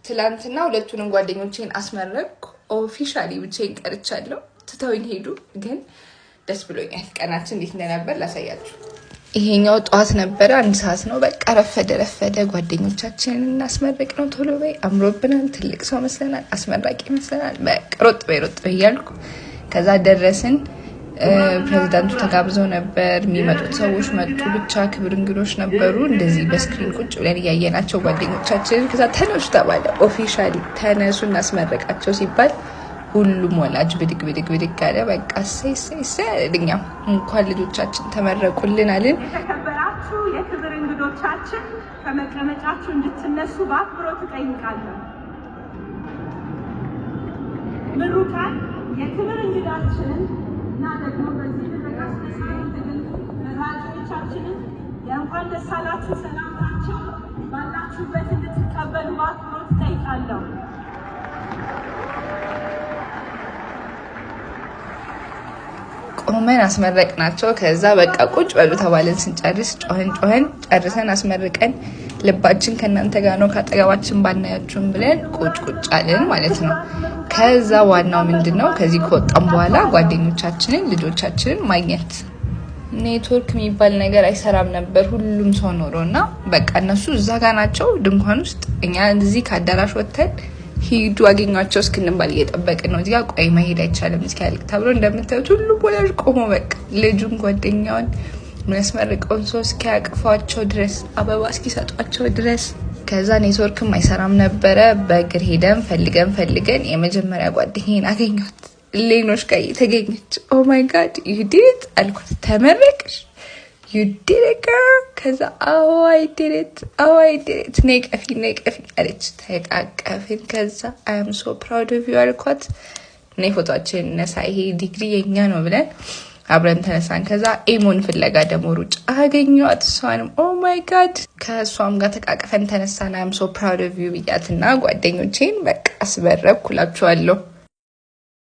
ትላንትና ሁለቱንም ጓደኞቼን አስመረቅኩ። ኦፊሻሊ ብቻዬን ቀርቻለሁ። ትተውኝ ሄዱ፣ ግን ደስ ብሎኛል። ቀናችን እንዴት እንደነበር ላሳያችሁ። ይሄኛው ጠዋት ነበረ፣ 1 ሰዓት ነው። በቃ ረፈደ። ጓደኞቻችንን እናስመረቅ ነው። ቶሎ በይ፣ አምሮብናል፣ ትልቅ ሰው መስለናል፣ አስመራቂ መስለናል። በቃ ሮጥ በይ እያልኩ ከዛ ደረስን። ፕሬዚዳንቱ ተጋብዘው ነበር። የሚመጡት ሰዎች መጡ፣ ብቻ ክብር እንግዶች ነበሩ። እንደዚህ በስክሪን ቁጭ ብለን እያየናቸው ጓደኞቻችንን። ከዛ ተነሱ ተባለ። ኦፊሻሊ ተነሱ እናስመረቃቸው ሲባል ሁሉም ወላጅ ብድግ አለ። በቃ እሰይ አለኝ። እንኳን ልጆቻችን ተመረቁልን አልን። የተከበራችሁ የክብር እንግዶቻችን ከመቀመጫችሁ እንድትነሱ በአክብሮት እጠይቃለሁ። ምሩቃን የክብር እንግዳችንን እና ደግሞ በዚህ ምረቃ ስነስርዓት መራቂዎቻችንን የእንኳን ደስ አላችሁ ሰላምታቸው ባላችሁበት እንድትቀበሉ በአክብሮት እጠይቃለሁ። ቆመን አስመረቅናቸው። ከዛ በቃ ቁጭ በሉ ተባለን። ስንጨርስ ጮኸን ጨርሰን አስመርቀን ልባችን ከእናንተ ጋር ነው ካጠገባችን ባናያችሁም ብለን ቁጭ አለን ማለት ነው። ከዛ ዋናው ምንድነው ከዚህ ከወጣን በኋላ ጓደኞቻችንን ልጆቻችንን ማግኘት። ኔትወርክ የሚባል ነገር አይሰራም ነበር ሁሉም ሰው ኖሮና በቃ እነሱ እዛ ጋር ናቸው ድንኳን ውስጥ፣ እኛ እዚህ ከአዳራሽ ወጥተን ሂዱ አገኛቸው እስክንባል እየጠበቅን ነው። እዚጋ ቆይ መሄድ አይቻልም እስኪያልቅ ተብሎ እንደምታዩት ሁሉም ወላጅ ቆሞ በቃ ልጁን ጓደኛውን የሚያስመርቀውን ሰው እስኪያቅፏቸው ድረስ አበባ እስኪሰጧቸው ድረስ። ከዛ ኔትወርክም አይሰራም ነበረ። በእግር ሄደን ፈልገን የመጀመሪያ ጓደኛዬን አገኘኋት። ሌኖች ጋር የተገኘች ኦ ማይ ጋድ ዩ ዲድ አልኳት። ተመረቅሽ? ዩ ዲድ girl? ከዛ አዎ አይ ዲድ ነይ ቀፊ አለች። ተቃቀፍን። ከዛ አይ አም ሶ ፕራውድ ኦፍ ዩ አልኳት። ነይ ፎቶአችንን እነሳ፣ ይሄ ዲግሪ የኛ ነው ብለን አብረን ተነሳን። ከዛ ኤሞን ፍለጋ ደግሞ ሩጭ አገኘኋት። እሷንም ኦ ማይ ጋድ ከእሷም ጋር ተቃቀፈን ተነሳን። አይ አም ሶ ፕራውድ ኦፍ ዩ ብያትና ጓደኞቼን በቃ አስበረብኩላችኋለሁ።